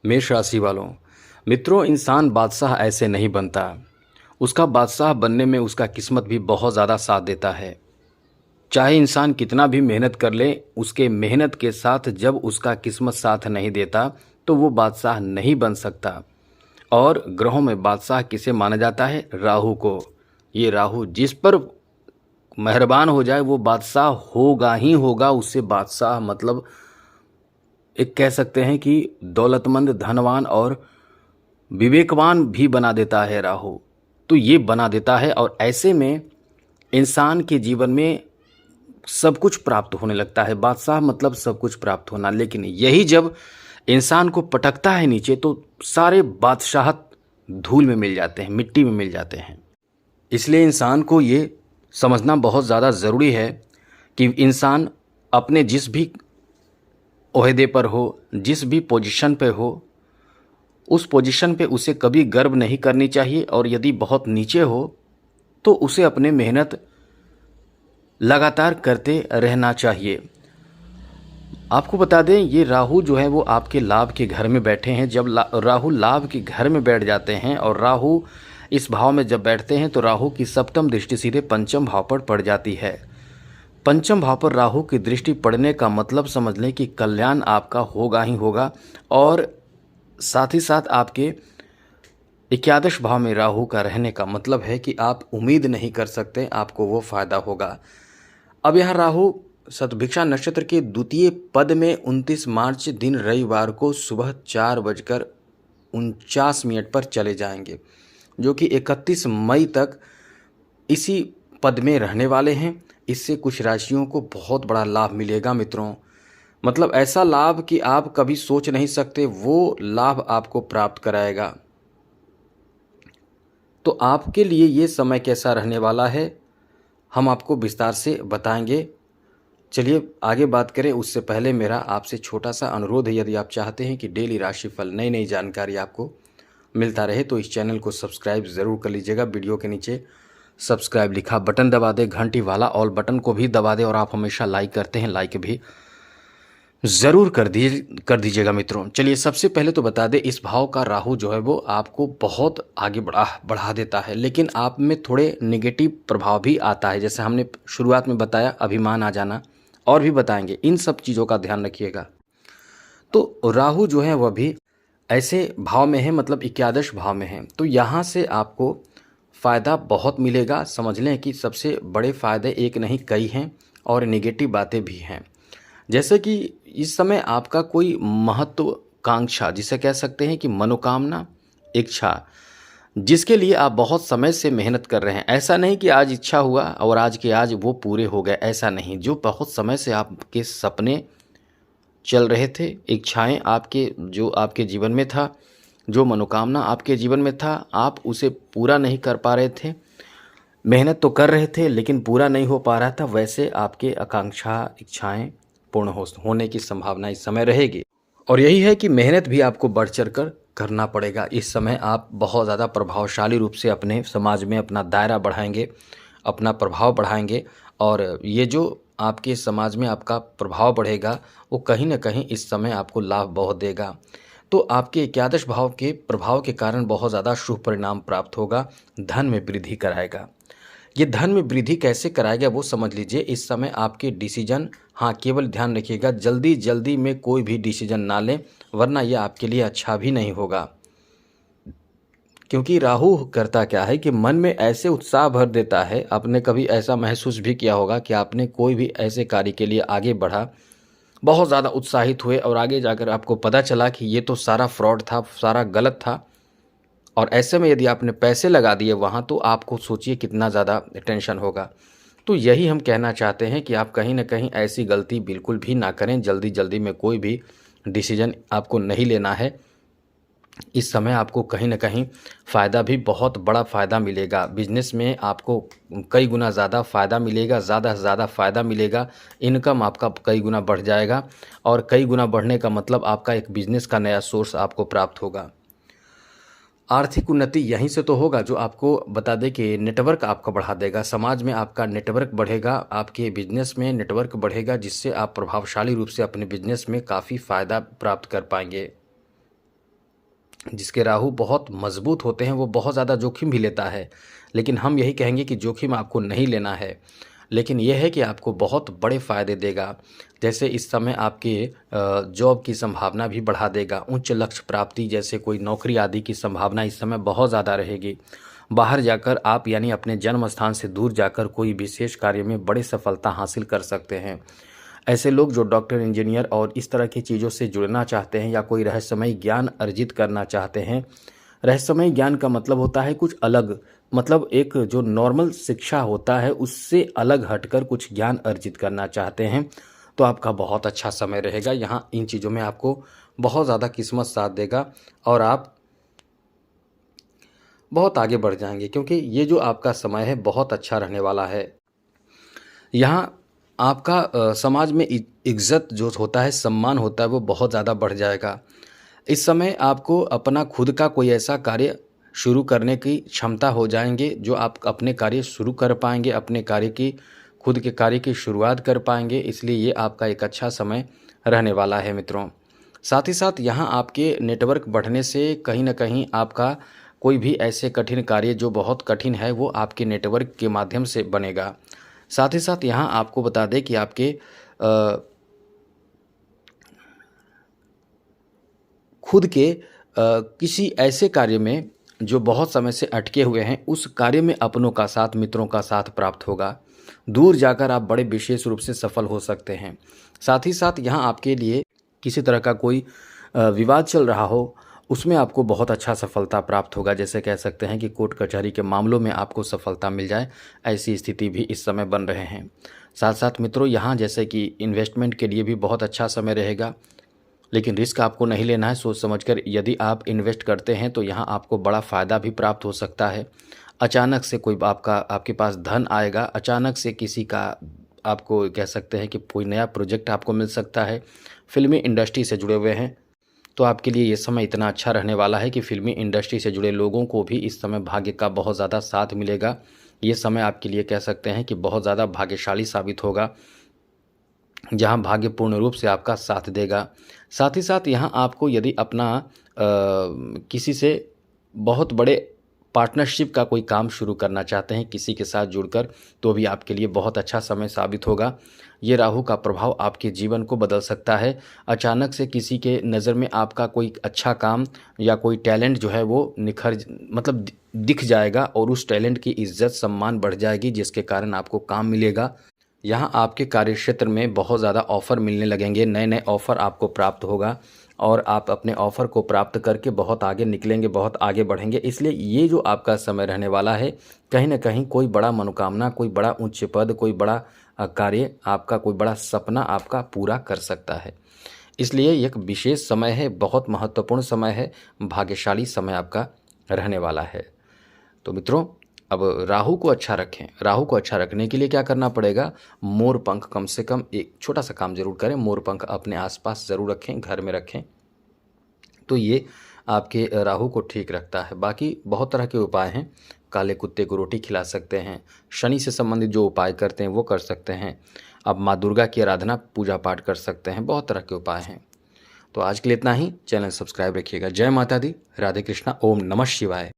मेष राशि वालों, मित्रों, इंसान बादशाह ऐसे नहीं बनता। उसका बादशाह बनने में उसका किस्मत भी बहुत ज़्यादा साथ देता है। चाहे इंसान कितना भी मेहनत कर ले, उसके मेहनत के साथ जब उसका किस्मत साथ नहीं देता तो वो बादशाह नहीं बन सकता। और ग्रहों में बादशाह किसे माना जाता है? राहु को। ये राहु जिस पर मेहरबान हो जाए वो बादशाह होगा ही होगा। उससे बादशाह मतलब एक कह सकते हैं कि दौलतमंद, धनवान और विवेकवान भी बना देता है राहु। तो ये बना देता है और ऐसे में इंसान के जीवन में सब कुछ प्राप्त होने लगता है। बादशाह मतलब सब कुछ प्राप्त होना। लेकिन यही जब इंसान को पटकता है नीचे तो सारे बादशाहत धूल में मिल जाते हैं, मिट्टी में मिल जाते हैं। इसलिए इंसान को ये समझना बहुत ज़्यादा ज़रूरी है कि इंसान अपने जिस भी ओहदे पर हो, जिस भी पोजीशन पे हो, उस पोजीशन पे उसे कभी गर्व नहीं करनी चाहिए। और यदि बहुत नीचे हो तो उसे अपने मेहनत लगातार करते रहना चाहिए। आपको बता दें, ये राहु जो है वो आपके लाभ के घर में बैठे हैं। जब राहु लाभ के घर में बैठ जाते हैं और राहु इस भाव में जब बैठते हैं तो राहु की सप्तम दृष्टि सीधे पंचम भाव पर पड़ जाती है। पंचम भाव पर राहु की दृष्टि पड़ने का मतलब समझ लें कि कल्याण आपका होगा ही होगा। और साथ ही साथ आपके एकादश भाव में राहु का रहने का मतलब है कि आप उम्मीद नहीं कर सकते, आपको वो फायदा होगा। अब यह राहु शतभिक्षा नक्षत्र के द्वितीय पद में 29 मार्च दिन रविवार को सुबह 4:49 पर चले जाएंगे, जो कि 31 मई तक इसी पद में रहने वाले हैं। इससे कुछ राशियों को बहुत बड़ा लाभ मिलेगा मित्रों। मतलब ऐसा लाभ कि आप कभी सोच नहीं सकते, वो लाभ आपको प्राप्त कराएगा। तो आपके लिए ये समय कैसा रहने वाला है हम आपको विस्तार से बताएंगे। चलिए आगे बात करें उससे पहले मेरा आपसे छोटा सा अनुरोध है, यदि आप चाहते हैं कि डेली राशिफल नई नई जानकारी आपको मिलता रहे तो इस चैनल को सब्सक्राइब ज़रूर कर लीजिएगा। वीडियो के नीचे सब्सक्राइब लिखा बटन दबा दें, घंटी वाला ऑल बटन को भी दबा दें। और आप हमेशा लाइक करते हैं, लाइक भी ज़रूर कर दीजिएगा मित्रों। चलिए सबसे पहले तो बता दें, इस भाव का राहु जो है वो आपको बहुत आगे बढ़ा देता है, लेकिन आप में थोड़े नेगेटिव प्रभाव भी आता है। जैसे हमने शुरुआत में बताया, अभिमान आ जाना, और भी बताएंगे। इन सब चीज़ों का ध्यान रखिएगा। तो राहु जो है वह भी ऐसे भाव में है, मतलब एकादश भाव में है। तो यहाँ से आपको फ़ायदा बहुत मिलेगा। समझ लें कि सबसे बड़े फ़ायदे एक नहीं कई हैं और नेगेटिव बातें भी हैं। जैसे कि इस समय आपका कोई महत्वाकांक्षा, जिसे कह सकते हैं कि मनोकामना, इच्छा, जिसके लिए आप बहुत समय से मेहनत कर रहे हैं। ऐसा नहीं कि आज इच्छा हुआ और आज के आज वो पूरे हो गए, ऐसा नहीं। जो बहुत समय से आपके सपने चल रहे थे, इच्छाएं आपके जो आपके जीवन में था, जो मनोकामना आपके जीवन में था, आप उसे पूरा नहीं कर पा रहे थे। मेहनत तो कर रहे थे लेकिन पूरा नहीं हो पा रहा था। वैसे आपके आकांक्षा, इच्छाएं पूर्ण होने की संभावना इस समय रहेगी। और यही है कि मेहनत भी आपको बढ़ चढ़ कर करना पड़ेगा। इस समय आप बहुत ज़्यादा प्रभावशाली रूप से अपने समाज में अपना दायरा बढ़ाएंगे, अपना प्रभाव बढ़ाएंगे। और ये जो आपके समाज में आपका प्रभाव बढ़ेगा वो कहीं ना कहीं इस समय आपको लाभ बहुत देगा। तो आपके एकादश भाव के प्रभाव के कारण बहुत ज़्यादा शुभ परिणाम प्राप्त होगा। धन में वृद्धि कराएगा। ये धन में वृद्धि कैसे कराएगा वो समझ लीजिए। इस समय आपके डिसीजन, हाँ केवल ध्यान रखिएगा, जल्दी जल्दी में कोई भी डिसीजन ना लें, वरना यह आपके लिए अच्छा भी नहीं होगा। क्योंकि राहु करता क्या है कि मन में ऐसे उत्साह भर देता है। आपने कभी ऐसा महसूस भी किया होगा कि आपने कोई भी ऐसे कार्य के लिए आगे बढ़ा, बहुत ज़्यादा उत्साहित हुए और आगे जाकर आपको पता चला कि ये तो सारा फ्रॉड था, सारा गलत था। और ऐसे में यदि आपने पैसे लगा दिए वहाँ, तो आपको सोचिए कितना ज़्यादा टेंशन होगा। तो यही हम कहना चाहते हैं कि आप कहीं ना कहीं ऐसी गलती बिल्कुल भी ना करें। जल्दी जल्दी में कोई भी डिसीजन आपको नहीं लेना है। इस समय आपको कहीं ना कहीं फ़ायदा भी, बहुत बड़ा फ़ायदा मिलेगा। बिजनेस में आपको कई गुना ज़्यादा फ़ायदा मिलेगा, ज़्यादा से ज़्यादा फ़ायदा मिलेगा। इनकम आपका कई गुना बढ़ जाएगा और कई गुना बढ़ने का मतलब आपका एक बिजनेस का नया सोर्स आपको प्राप्त होगा। आर्थिक उन्नति यहीं से तो होगा, जो आपको बता दें कि नेटवर्क आपका बढ़ा देगा। समाज में आपका नेटवर्क बढ़ेगा, आपके बिजनेस में नेटवर्क बढ़ेगा, जिससे आप प्रभावशाली रूप से अपने बिजनेस में काफ़ी फ़ायदा प्राप्त कर पाएंगे। जिसके राहु बहुत मजबूत होते हैं वो बहुत ज़्यादा जोखिम भी लेता है, लेकिन हम यही कहेंगे कि जोखिम आपको नहीं लेना है, लेकिन यह है कि आपको बहुत बड़े फ़ायदे देगा। जैसे इस समय आपके जॉब की संभावना भी बढ़ा देगा, उच्च लक्ष्य प्राप्ति जैसे कोई नौकरी आदि की संभावना इस समय बहुत ज़्यादा रहेगी। बाहर जाकर आप यानी अपने जन्म स्थान से दूर जाकर कोई विशेष कार्य में बड़ी सफलता हासिल कर सकते हैं। ऐसे लोग जो डॉक्टर, इंजीनियर और इस तरह की चीज़ों से जुड़ना चाहते हैं या कोई रहस्यमयी ज्ञान अर्जित करना चाहते हैं। रहस्यमयी ज्ञान का मतलब होता है कुछ अलग, मतलब एक जो नॉर्मल शिक्षा होता है उससे अलग हटकर कुछ ज्ञान अर्जित करना चाहते हैं, तो आपका बहुत अच्छा समय रहेगा। यहाँ इन चीज़ों में आपको बहुत ज़्यादा किस्मत साथ देगा और आप बहुत आगे बढ़ जाएंगे, क्योंकि ये जो आपका समय है बहुत अच्छा रहने वाला है। यहाँ आपका समाज में इज्जत जो होता है, सम्मान होता है, वो बहुत ज़्यादा बढ़ जाएगा। इस समय आपको अपना खुद का कोई ऐसा कार्य शुरू करने की क्षमता हो जाएंगे जो आप अपने कार्य शुरू कर पाएंगे, अपने कार्य की खुद के कार्य की शुरुआत कर पाएंगे। इसलिए ये आपका एक अच्छा समय रहने वाला है मित्रों। साथ ही साथ यहाँ आपके नेटवर्क बढ़ने से कहीं ना कहीं आपका कोई भी ऐसे कठिन कार्य जो बहुत कठिन है वो आपके नेटवर्क के माध्यम से बनेगा। साथ ही साथ यहाँ आपको बता दें कि आपके खुद के किसी ऐसे कार्य में जो बहुत समय से अटके हुए हैं, उस कार्य में अपनों का साथ, मित्रों का साथ प्राप्त होगा। दूर जाकर आप बड़े विशेष रूप से सफल हो सकते हैं। साथ ही साथ यहाँ आपके लिए किसी तरह का कोई विवाद चल रहा हो, उसमें आपको बहुत अच्छा सफलता प्राप्त होगा। जैसे कह सकते हैं कि कोर्ट कचहरी के मामलों में आपको सफलता मिल जाए, ऐसी स्थिति भी इस समय बन रहे हैं। साथ साथ मित्रों यहाँ जैसे कि इन्वेस्टमेंट के लिए भी बहुत अच्छा समय रहेगा, लेकिन रिस्क आपको नहीं लेना है। सोच समझकर यदि आप इन्वेस्ट करते हैं तो यहाँ आपको बड़ा फ़ायदा भी प्राप्त हो सकता है। अचानक से कोई आपके पास धन आएगा, अचानक से किसी का आपको कह सकते हैं कि कोई नया प्रोजेक्ट आपको मिल सकता है। फिल्मी इंडस्ट्री से जुड़े हुए हैं तो आपके लिए ये समय इतना अच्छा रहने वाला है कि फिल्मी इंडस्ट्री से जुड़े लोगों को भी इस समय भाग्य का बहुत ज़्यादा साथ मिलेगा। ये समय आपके लिए कह सकते हैं कि बहुत ज़्यादा भाग्यशाली साबित होगा, जहां भाग्य पूर्ण रूप से आपका साथ देगा। साथ ही साथ यहाँ आपको यदि अपना किसी से बहुत बड़े पार्टनरशिप का कोई काम शुरू करना चाहते हैं किसी के साथ जुड़कर, तो भी आपके लिए बहुत अच्छा समय साबित होगा। ये राहु का प्रभाव आपके जीवन को बदल सकता है। अचानक से किसी के नज़र में आपका कोई अच्छा काम या कोई टैलेंट जो है वो दिख जाएगा और उस टैलेंट की इज्जत सम्मान बढ़ जाएगी, जिसके कारण आपको काम मिलेगा। यहाँ आपके कार्यक्षेत्र में बहुत ज़्यादा ऑफ़र मिलने लगेंगे, नए नए ऑफ़र आपको प्राप्त होगा और आप अपने ऑफ़र को प्राप्त करके बहुत आगे निकलेंगे, बहुत आगे बढ़ेंगे। इसलिए ये जो आपका समय रहने वाला है, कहीं ना कहीं कोई बड़ा मनोकामना, कोई बड़ा उच्च पद, कोई बड़ा कार्य आपका, कोई बड़ा सपना आपका पूरा कर सकता है। इसलिए एक विशेष समय है, बहुत महत्वपूर्ण समय है, भाग्यशाली समय आपका रहने वाला है। तो मित्रों, अब राहु को अच्छा रखें। राहु को अच्छा रखने के लिए क्या करना पड़ेगा? मोर पंख कम से कम एक छोटा सा काम जरूर करें। मोर पंख अपने आसपास ज़रूर रखें, घर में रखें, तो ये आपके राहु को ठीक रखता है। बाकी बहुत तरह के उपाय हैं। काले कुत्ते को रोटी खिला सकते हैं, शनि से संबंधित जो उपाय करते हैं वो कर सकते हैं। अब माँ दुर्गा की आराधना, पूजा पाठ कर सकते हैं। बहुत तरह के उपाय हैं। तो आज के लिए इतना ही। चैनल सब्सक्राइब रखिएगा। जय माता दी, राधे कृष्णा, ओम नमः शिवाय।